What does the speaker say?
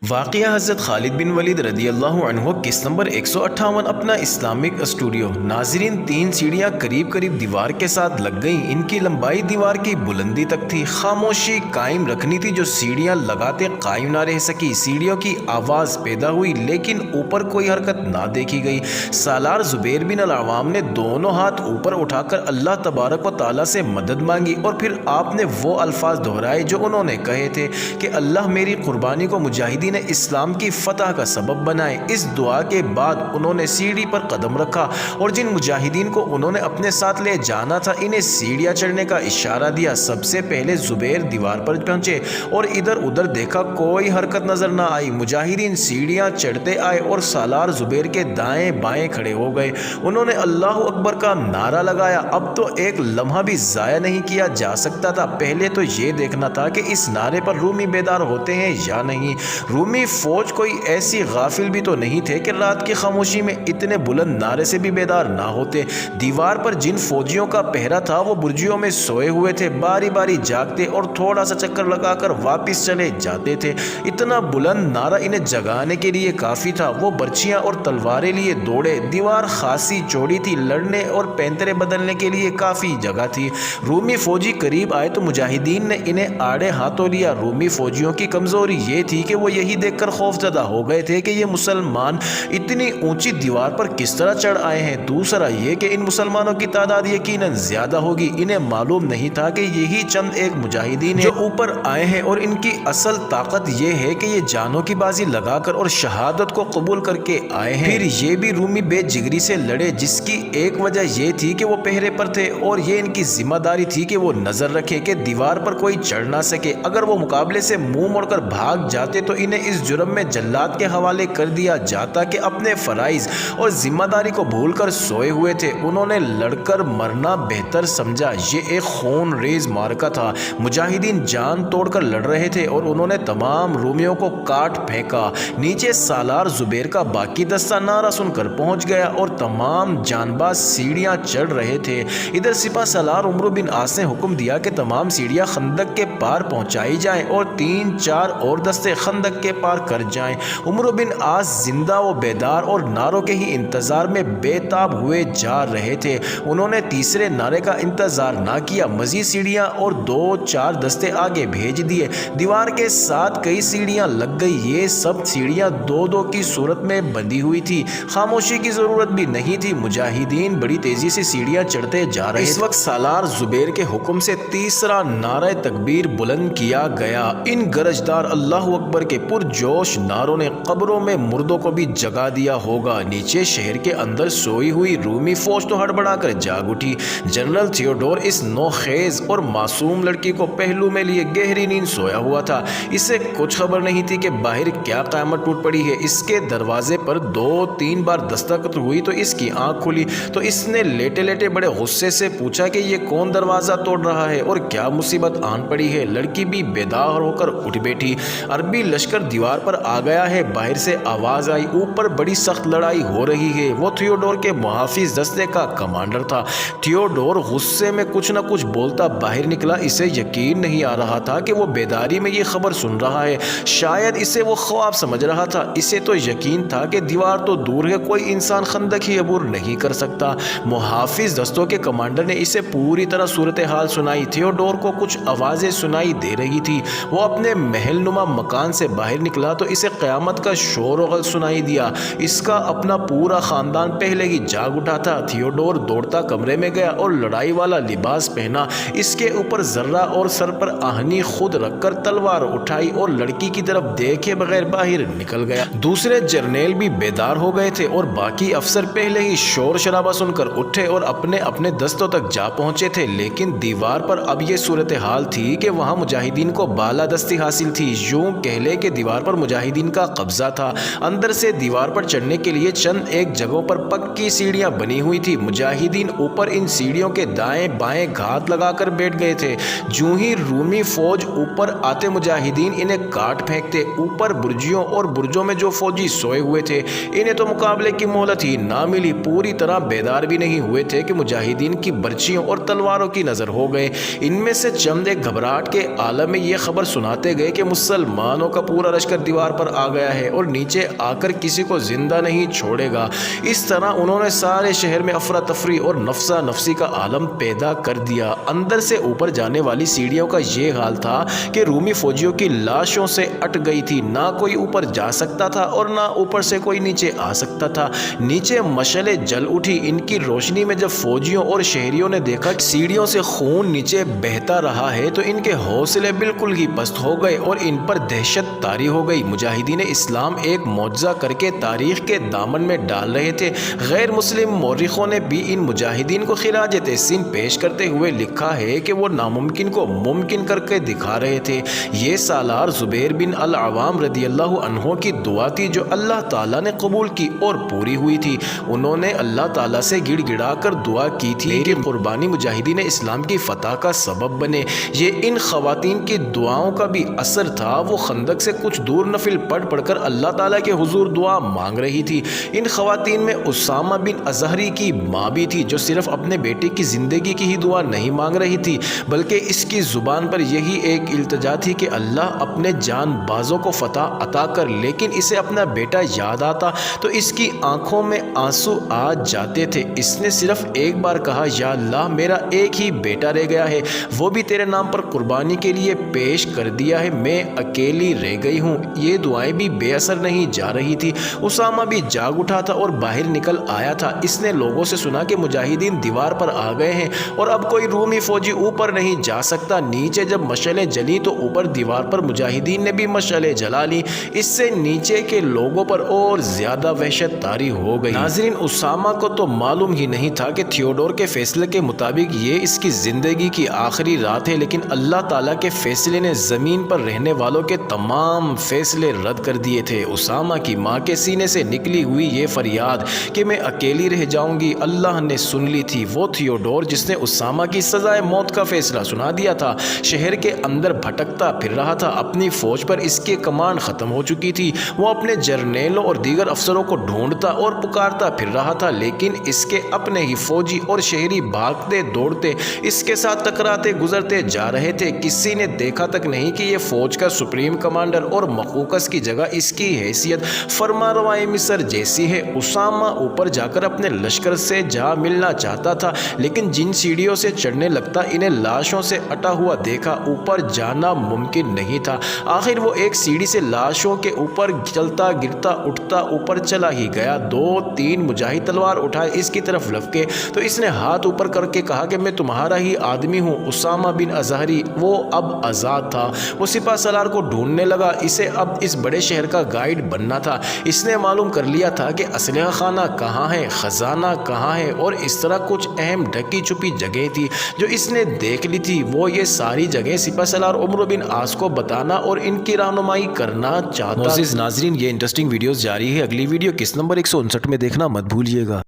واقعہ حضرت خالد بن ولید رضی اللہ عنہ قسط نمبر 158 اپنا اسلامک اسٹوڈیو۔ ناظرین، 3 سیڑھیاں قریب قریب دیوار کے ساتھ لگ گئیں۔ ان کی لمبائی دیوار کی بلندی تک تھی۔ خاموشی قائم رکھنی تھی جو سیڑھیاں لگاتے قائم نہ رہ سکی۔ سیڑھیوں کی آواز پیدا ہوئی لیکن اوپر کوئی حرکت نہ دیکھی گئی۔ سالار زبیر بن العوام نے دونوں ہاتھ اوپر اٹھا کر اللہ تبارک و تعالیٰ سے مدد مانگی اور پھر آپ نے وہ الفاظ دہرائے جو انہوں نے کہے تھے کہ اللہ میری قربانی کو مجاہدین اسلام کی فتح کا سبب بنائے۔ اس دعا کے بعد انہوں نے سیڑھی پر قدم رکھا اور جن مجاہدین کو انہوں نے اپنے ساتھ لے جانا تھا انہیں سیڑھیاں چڑھنے کا اشارہ دیا۔ سب سے پہلے زبیر دیوار پر پہنچے اور ادھر ادھر دیکھا، کوئی حرکت نظر نہ آئی۔ مجاہدین سیڑھیاں چڑھتے آئے اور سالار زبیر کے دائیں بائیں کھڑے ہو گئے۔ انہوں نے اللہ اکبر کا نعرہ لگایا۔ اب تو ایک لمحہ بھی ضائع نہیں کیا جا سکتا تھا۔ پہلے تو یہ دیکھنا تھا کہ اس نعرے پر رومی بیدار ہوتے ہیں یا نہیں۔ رومی فوج کوئی ایسی غافل بھی تو نہیں تھے کہ رات کی خاموشی میں اتنے بلند نعرے سے بھی بیدار نہ ہوتے۔ دیوار پر جن فوجیوں کا پہرا تھا وہ برجیوں میں سوئے ہوئے تھے، باری باری جاگتے اور تھوڑا سا چکر لگا کر واپس چلے جاتے تھے۔ اتنا بلند نعرہ انہیں جگانے کے لیے کافی تھا۔ وہ برچیاں اور تلواریں لیے دوڑے۔ دیوار خاصی چوڑی تھی، لڑنے اور پینترے بدلنے کے لیے کافی جگہ تھی۔ رومی فوجی قریب آئے تو مجاہدین نے انہیں آڑے ہاتھوں لیا۔ رومی فوجیوں کی کمزوری یہ تھی کہ وہ یہی دیکھ کر خوف زدہ ہو گئے تھے کہ یہ مسلمان اتنی اونچی دیوار پر کس طرح چڑھ آئے ہیں۔ دوسرا یہ کہ ان مسلمانوں کی تعداد یقیناً زیادہ ہوگی۔ انہیں معلوم نہیں تھا کہ یہی چند ایک مجاہدین ہیں جو اوپر آئے ہیں اور ان کی اصل طاقت یہ ہے کہ یہ جانوں کی بازی لگا کر اور شہادت کو قبول کر کے آئے ہیں۔ پھر یہ بھی رومی بے جگری سے لڑے، جس کی ایک وجہ یہ تھی کہ وہ پہرے پر تھے اور یہ ان کی ذمہ داری تھی کہ وہ نظر رکھیں کہ دیوار پر کوئی چڑھ نہ سکے۔ اگر وہ مقابلے سے منہ موڑ کر بھاگ جاتے تو انہیں اس جرم میں جلاد کے حوالے کر دیا جاتا کہ اپنے فرائض اور ذمہ داری کو بھول کر سوئے ہوئے تھے۔ انہوں نے لڑ کر مرنا بہتر سمجھا۔ یہ ایک خون ریز معرکہ تھا۔ مجاہدین جان توڑ کر لڑ رہے تھے اور انہوں نے تمام رومیوں کو کاٹ پھینکا۔ نیچے سالار زبیر کا باقی دستہ نعرہ سن کر پہنچ گیا اور تمام جانباز سیڑھیاں چڑھ رہے تھے۔ ادھر سپہ سالار عمرو بن عاص نے حکم دیا کہ تمام سیڑھیاں خندق کے پار پہنچائی جائیں اور 3-4 اور دستے خندق کے پار کر جائیں۔ عمرو بن عاص زندہ و بیدار اور نعروں کے ہی انتظار میں بے تاب ہوئے جا رہے تھے۔ انہوں نے تیسرے نعرے کا انتظار نہ کیا، مزید سیڑھیاں اور 2-4 دستے آگے بھیج دیے۔ دیوار کے ساتھ کئی سیڑھیاں لگ گئی۔ یہ سب سیڑھیاں 2-2 کی صورت میں بندھی ہوئی تھی۔ خاموشی کی ضرورت بھی نہیں تھی۔ مجاہدین بڑی تیزی سے سیڑھیاں چڑھتے جا رہے تھے۔ اس وقت سالار زبیر کے حکم سے تیسرا نعرہ تکبیر بلند کیا گیا۔ ان گرجدار اللہ اکبر کے پرجوش نعروں نے قبروں میں مردوں کو بھی جگا دیا ہوگا۔ نیچے شہر کے اندر سوئی ہوئی رومی فوج تو ہڑبڑا کر جاگ اٹھی۔ جنرل تھیوڈور اس نوخیز اور معصوم لڑکی کو پہلو میں لیے گہری نیند سویا ہوا تھا۔ اسے کچھ خبر نہیں تھی کہ باہر کیا قیامت ٹوٹ پڑی ہے۔ اس کے دروازے پر 2-3 بار دستک ہوئی تو اس کی آنکھ کھلی تو اس نے لیٹے لیٹے بڑے غصے سے پوچھا کہ یہ کون دروازہ توڑ رہا ہے اور کیا مصیبت آن پڑی ہے۔ لڑکی بھی بیدار ہو کر اٹھ بیٹھی۔ عربی لشکر دیوار پر آ گیا ہے، باہر سے آواز آئی۔ اوپر بڑی سخت لڑائی ہو رہی ہے۔ وہ تھیوڈور کے محافظ دستے کا کمانڈر تھا۔ تھیوڈور غصے میں کچھ نہ کچھ بولتا باہر نکلا۔ اسے یقین نہیں آ رہا تھا کہ وہ بیداری میں یہ خبر سن رہا ہے۔ شاید اسے وہ خواب سمجھ رہا تھا۔ اسے تو یقین تھا کہ دیوار تو دور ہے، کوئی انسان خندق ہی عبور نہیں کر سکتا۔ محافظ دستوں کے کمانڈر نے اسے پوری طرح صورتحال سنائی۔ تھیوڈور کو کچھ آوازیں سنائی دے رہی تھی۔ وہ اپنے محل نما مکان سے باہر نکلا تو اسے قیامت کا شور و غل سنائی دیا۔ اس کا اپنا پورا خاندان پہلے ہی جاگ اٹھا تھا۔ تھیوڈور دوڑتا کمرے میں گیا اور لڑائی والا لباس پہنا، اس کے اوپر ذرہ اور سر پر آہنی خود رکھ کر تلوار اٹھائی اور لڑکی کی طرف دیکھے بغیر باہر نکل گیا۔ دوسرے جرنیل بھی بیدار ہو گئے تھے اور باقی افسر پہلے ہی شور شرابہ سن کر اٹھے اور اپنے اپنے دستوں تک جا پہنچے تھے۔ لیکن دیوار پر اب یہ صورتحال تھی کہ وہاں مجاہدین کو بالادستی حاصل تھی۔ یوں کہہ لے کہ دیوار پر مجاہدین کا قبضہ تھا۔ اندر سے دیوار پر چڑھنے کے لیے چند ایک جگہوں پر پکی سیڑھیاں بنی ہوئی تھی۔ مجاہدین اوپر ان سیڑھیوں کے دائیں بائیں گھات لگا کر بیٹھ گئے تھے۔ جوں ہی رومی فوج اوپر آتے مجاہدین انہیں کاٹ پھینکتے۔ اوپر برجیوں اور برجوں میں جو فوجی سوئے ہوئے تھے انہیں تو مقابلے کی مہلت ہی نہ ملی۔ پوری طرح بیدار بھی نہیں ہوئے تھے کہ مجاہدین کی برچیوں اور تلواروں کی نظر ہو گئے۔ ان میں سے چند ایک گھبراہٹ کے عالم میں یہ خبر سناتے گئے کہ مسلمانوں کا پورا برش کر دیوار پر آ گیا ہے اور نیچے آ کر کسی کو زندہ نہیں چھوڑے گا۔ اس طرح انہوں نے سارے شہر میں افراتفری اور نفسا نفسی کا عالم پیدا کر دیا۔ اندر سے اوپر جانے والی سیڑھیوں کا یہ حال تھا کہ رومی فوجیوں کی لاشوں سے اٹ گئی تھی، نہ کوئی اوپر جا سکتا تھا اور نہ اوپر سے کوئی نیچے آ سکتا تھا۔ نیچے مشعلیں جل اٹھی، ان کی روشنی میں جب فوجیوں اور شہریوں نے دیکھا کہ سیڑھیوں سے خون نیچے بہتا رہا ہے تو ان کے حوصلے بالکل ہی پست ہو گئے اور ان پر دہشت طاری ہو گئی۔ مجاہدین اسلام ایک معجزہ کر کے تاریخ کے دامن میں ڈال رہے تھے۔ غیر مسلم مورخوں نے بھی ان مجاہدین کو خراج تحسین پیش کرتے ہوئے لکھا ہے کہ وہ ناممکن کو ممکن کر کے دکھا رہے تھے۔ یہ سالار زبیر بن العوام رضی اللہ عنہ کی دعا تھی جو اللہ تعالیٰ نے قبول کی اور پوری ہوئی تھی۔ انہوں نے اللہ تعالیٰ سے گڑ گڑا کر دعا کی تھی کہ قربانی مجاہدین اسلام کی فتح کا سبب بنے۔ یہ ان خواتین کی دعاؤں کا بھی اثر تھا۔ وہ خندق سے کچھ دور نفل پڑھ کر اللہ تعالیٰ کے حضور دعا مانگ رہی تھی۔ ان خواتین میں اسامہ بن ازہری کی ماں بھی تھی جو صرف اپنے بیٹے کی زندگی کی ہی دعا نہیں مانگ رہی تھی بلکہ اس کی زبان پر یہی ایک التجا تھی کہ اللہ اپنے جان بازوں کو فتح عطا کر، لیکن اسے اپنا بیٹا یاد آتا تو اس کی آنکھوں میں آنسو آ جاتے تھے۔ اس نے صرف ایک بار کہا، یا اللہ میرا ایک ہی بیٹا رہ گیا ہے، وہ بھی تیرے نام پر قربانی کے لیے پیش کر دیا ہے، میں اکیلی رہ گئی ہوں۔ یہ دعائیں بھی بے اثر نہیں جا رہی تھی۔ اسامہ بھی جاگ اٹھا تھا اور باہر نکل آیا تھا۔ اس نے لوگوں سے سنا کہ مجاہدین دیوار پر آ گئے ہیں اور اب کوئی رومی فوجی اوپر نہیں جا سکتا۔ نیچے جب مشعلیں جلی تو اوپر دیوار پر مجاہدین نے بھی مشعلیں جلا لی۔ اس سے نیچے کے لوگوں پر اور زیادہ وحشت طاری ہو گئی۔ ناظرین، اسامہ کو تو معلوم ہی نہیں تھا کہ تھیوڈور کے فیصلے کے مطابق یہ اس کی زندگی کی آخری رات ہے، لیکن اللہ تعالیٰ کے فیصلے نے زمین پر رہنے والوں کے تمام فیصلے رد کر دیے تھے۔ اسامہ کی ماں کے سینے سے نکلی ہوئی یہ فریاد کہ میں اکیلی رہ جاؤں گی اللہ نے سن لی تھی۔ وہ تھیوڈور جس نے اسامہ کی سزائے موت کا فیصلہ سنا دیا تھا، شہر کے اندر بھٹکتا پھر رہا تھا۔ اپنی فوج پر اس کی کمان ختم ہو چکی تھی۔ وہ اپنے جرنیلوں اور دیگر افسروں کو ڈھونڈتا اور پکارتا پھر رہا تھا، لیکن اس کے اپنے ہی فوجی اور شہری بھاگتے دوڑتے اس کے ساتھ ٹکراتے گزرتے جا رہے تھے۔ کسی نے دیکھا تک نہیں کہ یہ فوج کا سپریم کمانڈر اور مقوقس کی جگہ اس کی حیثیت فرمانروائے مصر جیسی ہے۔ اسامہ اوپر جا کر اپنے لشکر سے جا ملنا چاہتا تھا، لیکن جن سیڑھیوں سے چڑھنے لگتا انہیں لاشوں سے اٹا ہوا دیکھا، اوپر جانا ممکن نہیں تھا۔ آخر وہ ایک سیڑھی سے لاشوں کے اوپر چلتا گرتا اٹھتا اوپر چلا ہی گیا۔ 2-3 مجاہد تلوار اٹھائے اس کی طرف لپکے تو اس نے ہاتھ اوپر کر کے کہا کہ میں تمہارا ہی آدمی ہوں، اسامہ بن ازہری۔ وہ اب آزاد تھا۔ وہ سپہ سالار کو ڈھونڈنے لگا، اسے اب اس بڑے شہر کا گائیڈ بننا تھا۔ اس نے معلوم کر لیا تھا کہ اسلحہ خانہ کہاں ہے، خزانہ کہاں ہے، اور اس طرح کچھ اہم ڈھکی چھپی جگہ تھی جو اس نے دیکھ لی تھی۔ وہ یہ ساری جگہ سپہ سالار عمرو بن عاص کو بتانا اور ان کی رہنمائی کرنا چاہتا۔ معزز ناظرین، یہ انٹرسٹنگ ویڈیوز جاری ہے۔ اگلی ویڈیو کس نمبر 159 میں دیکھنا مت بھولیے گا۔